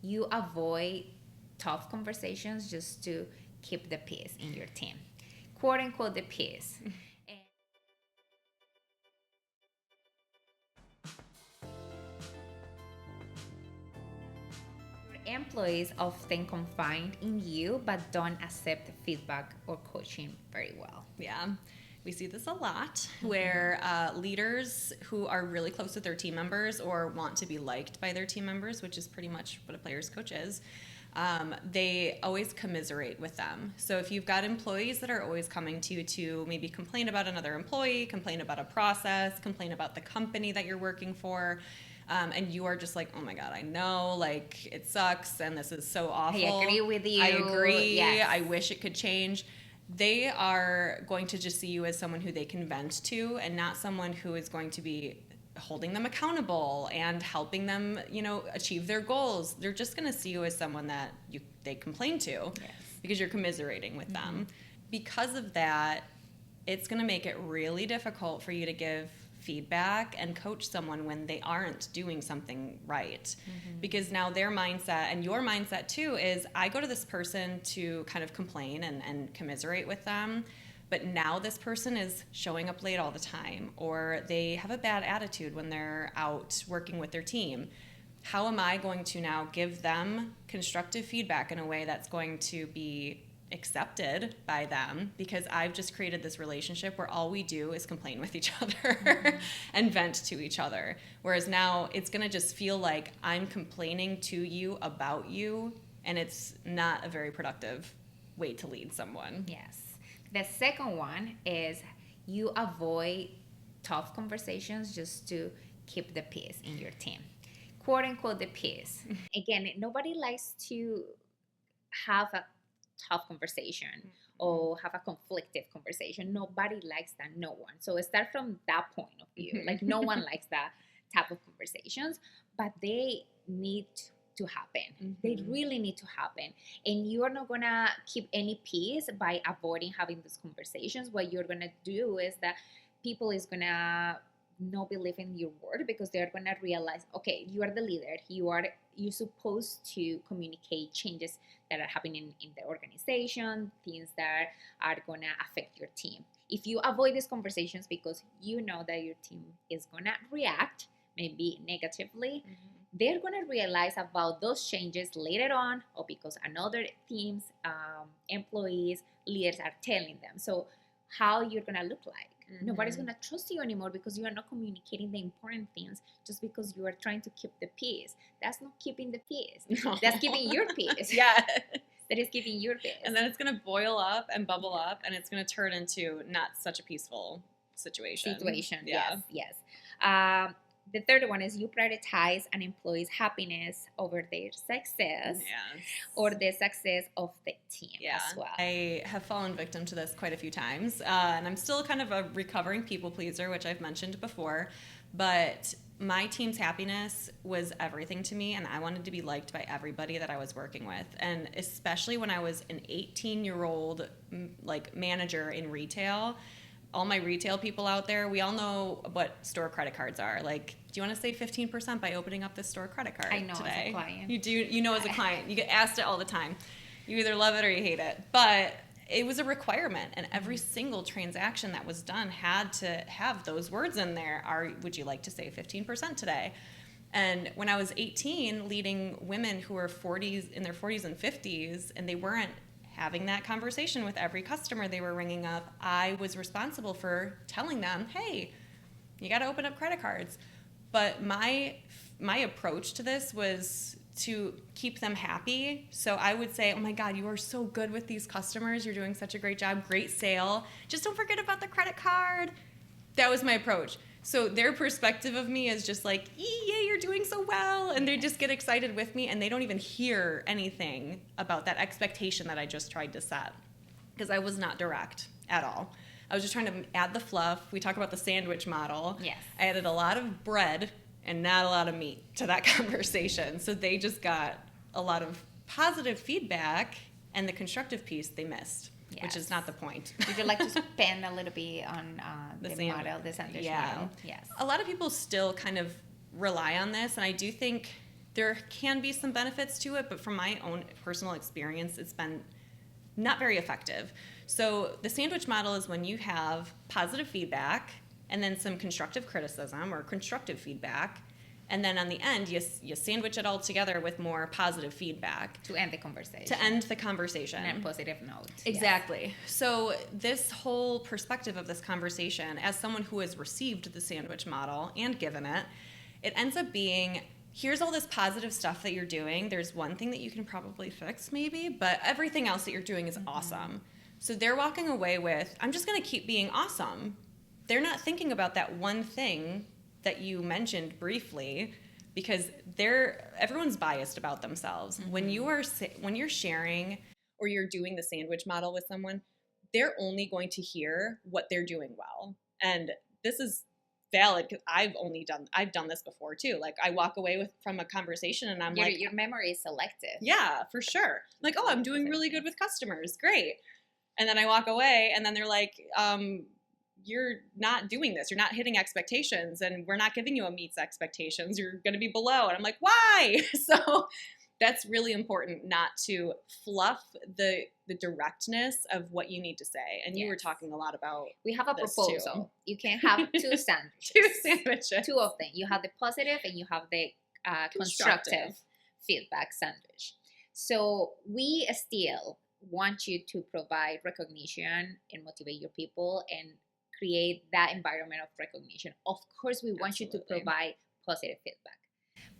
you avoid tough conversations just to keep the peace in your team. Quote unquote, the peace. And your employees often confide in you but don't accept feedback or coaching very well. Yeah. We see this a lot where leaders who are really close with their team members or want to be liked by their team members, which is pretty much what a player's coach is, they always commiserate with them. So if you've got employees that are always coming to you to maybe complain about another employee, complain about a process, complain about the company that you're working for, and you are just like, oh my God, I know, like, it sucks and this is so awful. I agree with you. I agree. Yes. I wish it could change. They are going to just see you as someone who they can vent to and not someone who is going to be holding them accountable and helping them, achieve their goals. They're just going to see you as someone that they complain to. Yes. Because you're commiserating with them. Because of that, it's going to make it really difficult for you to give feedback and coach someone when they aren't doing something right. Because now their mindset and your mindset too is, I go to this person to kind of complain and commiserate with them, but now this person is showing up late all the time, or they have a bad attitude when they're out working with their team. How am I going to now give them constructive feedback in a way that's going to be accepted by them, because I've just created this relationship where all we do is complain with each other and vent to each other. Whereas now it's going to just feel like I'm complaining to you about you, and it's not a very productive way to lead someone. Yes. The second one is you avoid tough conversations just to keep the peace in your team. Quote unquote, the peace. Again, nobody likes to have a tough conversation or have a conflictive conversation. Nobody likes that. No one. So start from that point of view. Like, no one likes that type of conversations, but they need to happen. They really need to happen. And you are not gonna keep any peace by avoiding having these conversations. What you're gonna do is that people is gonna not believe in your word, because they're gonna realize, okay, you are the leader. You're supposed to communicate changes that are happening in the organization, things that are gonna affect your team. If you avoid these conversations because you know that your team is gonna react maybe negatively, they're gonna realize about those changes later on, or because another team's employees, leaders are telling them. So how you're gonna look like? Nobody's gonna trust you anymore because you are not communicating the important things just because you are trying to keep the peace. That's not keeping the peace. No. That's keeping your peace. Yeah. That is keeping your peace. And then it's going to boil up and bubble up, and it's going to turn into not such a peaceful situation. Yeah. Yes. The third one is you prioritize an employee's happiness over their success, or the success of the team as well. I have fallen victim to this quite a few times, and I'm still kind of a recovering people pleaser, which I've mentioned before, but my team's happiness was everything to me, and I wanted to be liked by everybody that I was working with. And especially when I was an 18-year-old manager in retail, all my retail people out there, we all know what store credit cards are. Like, do you want to save 15% by opening up this store credit card I know today? As a client. You do. You know, as a client, you get asked it all the time. You either love it or you hate it. But it was a requirement, and every single transaction that was done had to have those words in there. Would you like to save 15% today? And when I was 18, leading women who were in their 40s and 50s, and they weren't having that conversation with every customer they were ringing up, I was responsible for telling them, hey, you got to open up credit cards. But my approach to this was to keep them happy. So I would say, oh my God, you are so good with these customers. You're doing such a great job. Great sale. Just don't forget about the credit card. That was my approach. So their perspective of me is just like, yay, you're doing so well. And they just get excited with me, and they don't even hear anything about that expectation that I just tried to set, because I was not direct at all. I was just trying to add the fluff. We talk about the sandwich model. Yes. I added a lot of bread and not a lot of meat to that conversation. So they just got a lot of positive feedback, and the constructive piece they missed. Yes. Which is not the point. Would you like to spend a little bit on the sandwich model? A lot of people still kind of rely on this, and I do think there can be some benefits to it, but from my own personal experience, it's been not very effective. So the sandwich model is when you have positive feedback and then some constructive criticism or constructive feedback, and then on the end, you sandwich it all together with more positive feedback. To end the conversation. To end the conversation. On a positive note. Exactly. Yes. So this whole perspective of this conversation, as someone who has received the sandwich model and given it, it ends up being, here's all this positive stuff that you're doing. There's one thing that you can probably fix maybe, but everything else that you're doing is awesome. So they're walking away with, I'm just going to keep being awesome. They're not thinking about that one thing that you mentioned briefly, because everyone's biased about themselves. When you're sharing or you're doing the sandwich model with someone, they're only going to hear what they're doing well. And this is valid because I've done this before too. Like I walk away from a conversation and I'm like, your memory is selective. Yeah, for sure. Like, oh, I'm doing really good with customers. Great. And then I walk away and then they're like, you're not doing this. You're not hitting expectations, and we're not giving you a meets expectations. You're going to be below. And I'm like, why? So that's really important, not to fluff the directness of what you need to say. And you were talking a lot about we have a proposal. Too. You can have two sandwiches. Two sandwiches. Two of them. You have the positive and you have the constructive feedback sandwich. So we still want you to provide recognition and motivate your people and create that environment of recognition. Of course, we want you to provide positive feedback.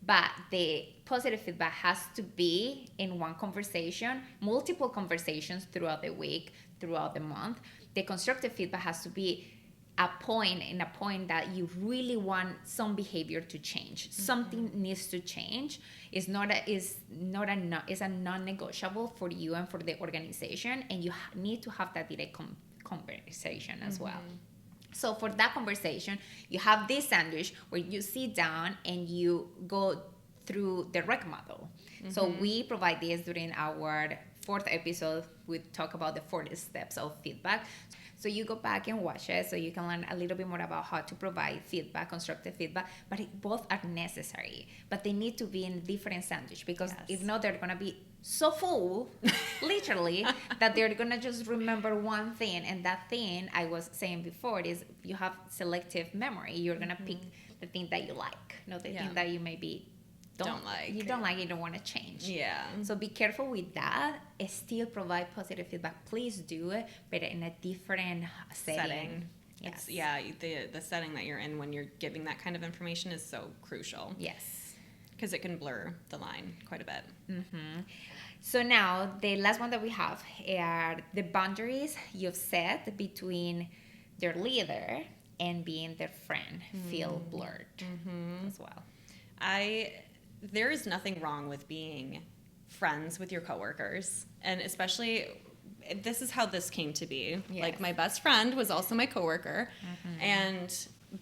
But the positive feedback has to be in one conversation, multiple conversations throughout the week, throughout the month. The constructive feedback has to be a point that you really want some behavior to change. Something needs to change. It's a non-negotiable for you and for the organization, and you need to have that direct conversation as well. So for that conversation, you have this sandwich where you sit down and you go through the rec model. So we provide this during our 4th episode. We talk about the 40 steps of feedback. So you go back and watch it so you can learn a little bit more about how to provide feedback, constructive feedback. But both are necessary. But they need to be in different sandwich, because if not, they're going to be so full, literally, that they're going to just remember one thing. And that thing I was saying before is you have selective memory. You're going to pick the thing that you like, not the thing that you maybe don't like. You don't like, you don't want to change. Yeah. So be careful with that. Still provide positive feedback. Please do it, but in a different setting. Yes. The setting that you're in when you're giving that kind of information is so crucial. Yes. Because it can blur the line quite a bit. So now the last one that we have are the boundaries you've set between their leader and being their friend feel blurred as well. There is nothing wrong with being friends with your coworkers, and especially this is how this came to be. Like my best friend was also my coworker,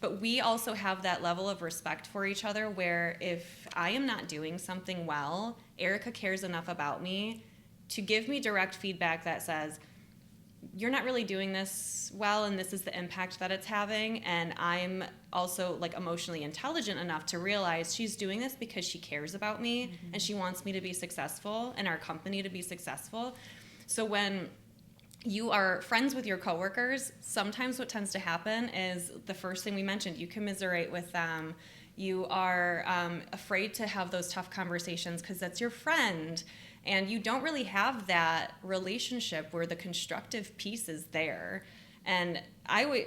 but we also have that level of respect for each other where if I am not doing something well, Erica cares enough about me to give me direct feedback that says, you're not really doing this well, and this is the impact that it's having. And I'm also like emotionally intelligent enough to realize she's doing this because she cares about me and she wants me to be successful and our company to be successful. So when you are friends with your coworkers, sometimes what tends to happen is the first thing we mentioned, you commiserate with them. You are afraid to have those tough conversations because that's your friend. And you don't really have that relationship where the constructive piece is there. And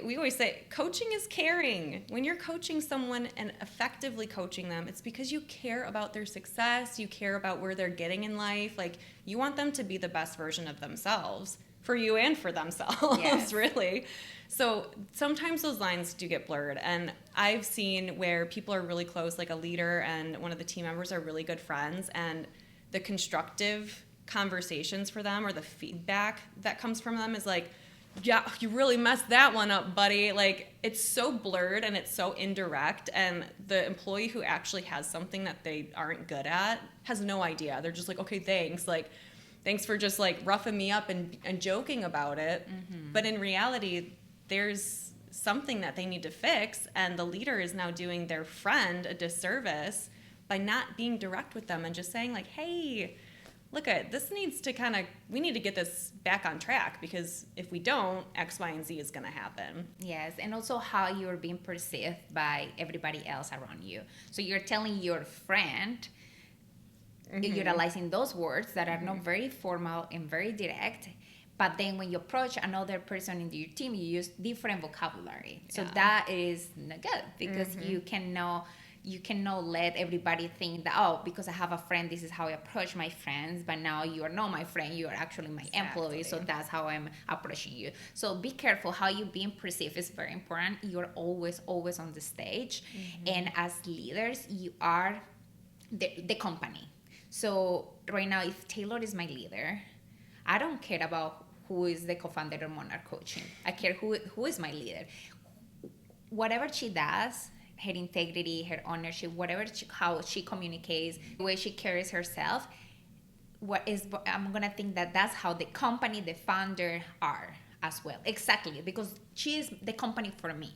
we always say, coaching is caring. When you're coaching someone and effectively coaching them, it's because you care about their success. You care about where they're getting in life. Like, you want them to be the best version of themselves for you and for themselves, really. So sometimes those lines do get blurred. And I've seen where people are really close, like a leader and one of the team members are really good friends, and the constructive conversations for them or the feedback that comes from them is like, yeah, you really messed that one up, buddy. Like, it's so blurred and it's so indirect, and the employee who actually has something that they aren't good at has no idea. They're just like, okay, thanks. Like, thanks for just like roughing me up and joking about it. But in reality, there's something that they need to fix, and the leader is now doing their friend a disservice by not being direct with them and just saying like, hey, look at this needs to we need to get this back on track, because if we don't, X, Y, and Z is going to happen. Yes, and also how you're being perceived by everybody else around you. So you're telling your friend, utilizing those words that are not very formal and very direct, but then when you approach another person in your team, you use different vocabulary. So that is not good, because you cannot let everybody think that, oh, because I have a friend, this is how I approach my friends, but now you are not my friend, you are actually my employee, so that's how I'm approaching you. So be careful how you being perceived is very important. You're always on the stage, and as leaders, you are the company. So right now, if Taylor is my leader, I don't care about who is the co-founder of Monarch Coaching. I care who is my leader. Whatever she does, her integrity, her ownership, how she communicates, the way she carries herself, I'm gonna think that that's how the company, the founder are as well. Exactly, because she is the company for me.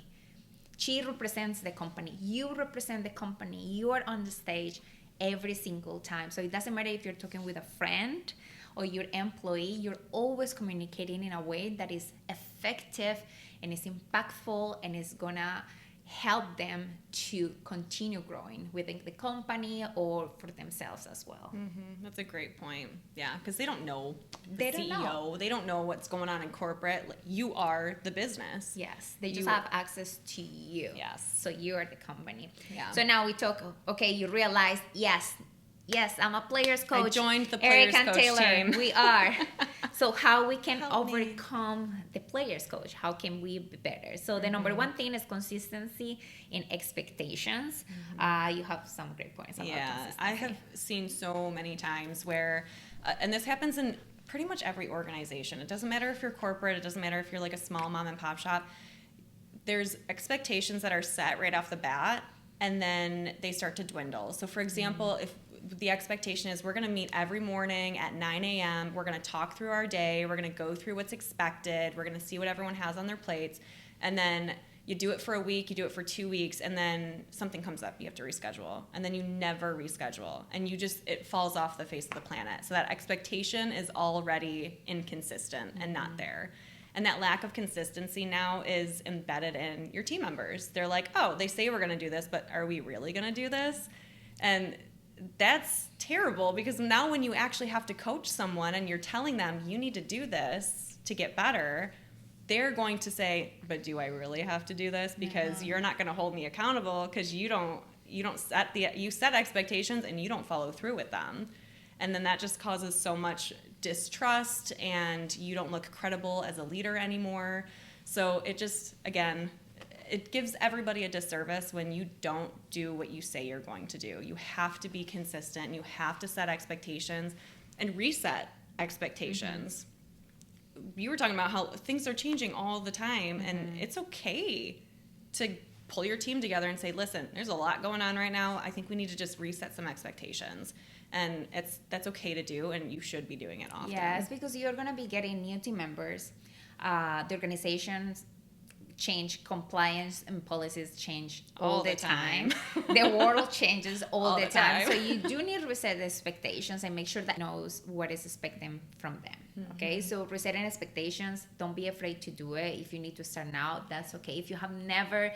She represents the company. You represent the company. You are on the stage every single time. So it doesn't matter if you're talking with a friend or your employee, you're always communicating in a way that is effective and is impactful and is gonna help them to continue growing within the company or for themselves as well. That's a great point. Yeah, because they don't know They the don't CEO. know. They don't know what's going on in corporate. Like, you are the business. Yes, they just have access to you. Yes. So you are the company. Yeah. So now we talk, okay, you realize, yes, I'm a players coach. I joined the players Eric and coach Taylor, team. We are. So how we can Help me. overcome the players coach? How can we be better? So the number one thing is consistency in expectations. You have some great points about consistency. I have seen so many times where, and this happens in pretty much every organization. It doesn't matter if you're corporate. It doesn't matter if you're like a small mom and pop shop. There's expectations that are set right off the bat, and then they start to dwindle. So for example, if the expectation is we're going to meet every morning at 9 a.m. We're going to talk through our day. We're going to go through what's expected. We're going to see what everyone has on their plates. And then you do it for a week, you do it for 2 weeks, and then something comes up. You have to reschedule. And then you never reschedule. And it falls off the face of the planet. So that expectation is already inconsistent and not there. And that lack of consistency now is embedded in your team members. They're like, oh, they say we're going to do this, but are we really going to do this? And that's terrible, because now when you actually have to coach someone and you're telling them you need to do this to get better, they're going to say, but do I really have to do this? Because you're not going to hold me accountable, because you set expectations and you don't follow through with them. And then that just causes so much distrust, and you don't look credible as a leader anymore. So it just, again, it gives everybody a disservice when you don't do what you say you're going to do. You have to be consistent. You have to set expectations and reset expectations. You were talking about how things are changing all the time, and it's okay to pull your team together and say, listen, there's a lot going on right now. I think we need to just reset some expectations. And that's okay to do, and you should be doing it often. Yes, because you're going to be getting new team members. The organizations change, compliance and policies change all the time. The world changes all the time. So you do need to reset the expectations and make sure that knows what is expecting from them. Okay, so resetting expectations, don't be afraid to do it. If you need to start now, that's okay. If you have never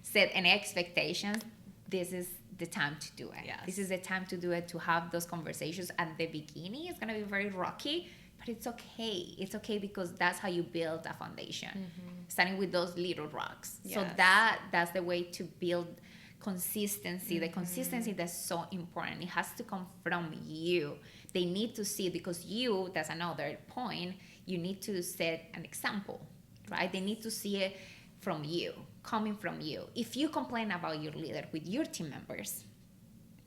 set any expectations, this is the time to do it. Yes. This is the time to do it, to have those conversations. At the beginning, it's going to be very rocky, but it's okay. It's okay, because that's how you build a foundation, starting with those little rocks. Yes. So that's the way to build consistency. The consistency that's so important. It has to come from you. They need to see it, because that's another point, you need to set an example, right? They need to see it from you, coming from you. If you complain about your leader with your team members,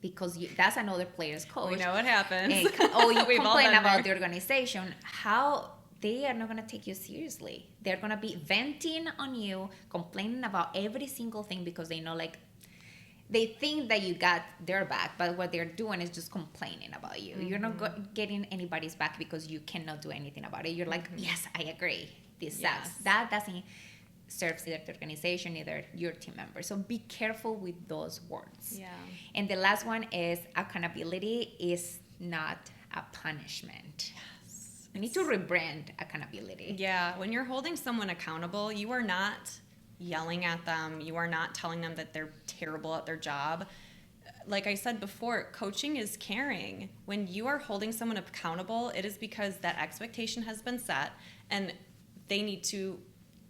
because that's another player's coach. We know what happens. You complain about the organization, how they are not going to take you seriously. They're going to be venting on you, complaining about every single thing, because they know, they think that you got their back, but what they're doing is just complaining about you. You're not getting anybody's back, because you cannot do anything about it. You're like, yes, I agree. This sucks. That doesn't serves either the organization, either your team member. So be careful with those words. Yeah. And the last one is accountability is not a punishment. Yes. We need to rebrand accountability. Yeah. When you're holding someone accountable, you are not yelling at them. You are not telling them that they're terrible at their job. Like I said before, coaching is caring. When you are holding someone accountable, it is because that expectation has been set and they need to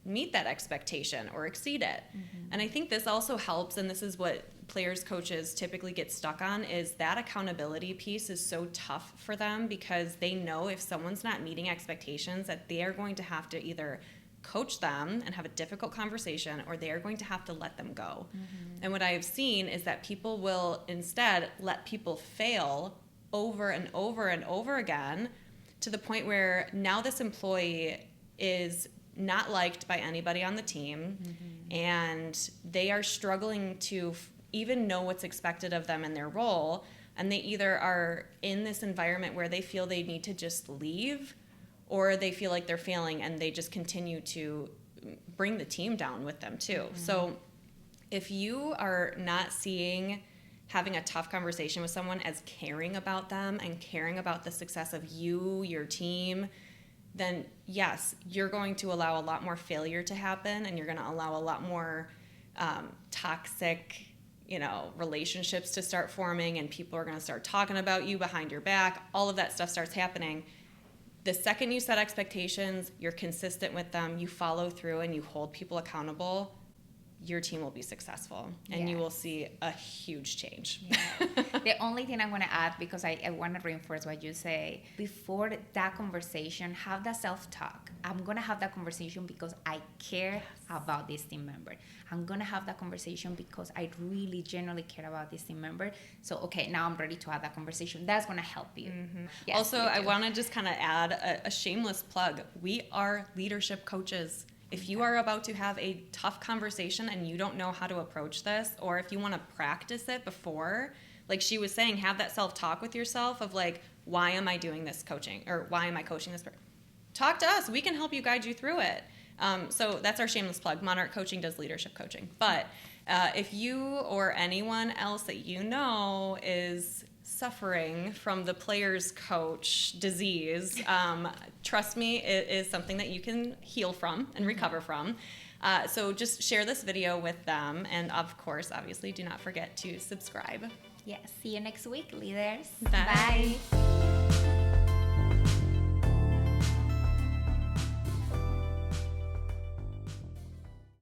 meet that expectation or exceed it. Mm-hmm. And I think this also helps, and this is what players coaches typically get stuck on, is that accountability piece is so tough for them because they know if someone's not meeting expectations that they are going to have to either coach them and have a difficult conversation, or they are going to have to let them go. Mm-hmm. And what I have seen is that people will instead let people fail over and over and over again to the point where now this employee is not liked by anybody on the team, mm-hmm. and they are struggling to even know what's expected of them in their role, and they either are in this environment where they feel they need to just leave, or they feel like they're failing and they just continue to bring the team down with them too. Mm-hmm. So if you are not seeing having a tough conversation with someone as caring about them and caring about the success of you, your team, then yes, you're going to allow a lot more failure to happen, and you're going to allow a lot more toxic, relationships to start forming, and people are going to start talking about you behind your back. All of that stuff starts happening. The second you set expectations, you're consistent with them, you follow through, and you hold people accountable, your team will be successful, and you will see a huge change. Yeah. The only thing I'm going to add, because I want to reinforce what you say, before that conversation, have that self-talk. I'm going to have that conversation because I care about this team member. I'm going to have that conversation because I really genuinely care about this team member. So, okay, now I'm ready to have that conversation. That's going to help you. Mm-hmm. Yes, also, I want to just kind of add a shameless plug. We are leadership coaches. If you are about to have a tough conversation and you don't know how to approach this, or if you want to practice it before, like she was saying, have that self-talk with yourself of like, why am I doing this coaching? Or why am I coaching this person? Talk to us. We can help you, guide you through it. So that's our shameless plug. Monarch Coaching does leadership coaching. But if you or anyone else that you know is suffering from the player's coach disease, trust me, it is something that you can heal from and recover from. So just share this video with them. And of course, obviously, do not forget to subscribe. Yes. See you next week, leaders. Bye. Bye.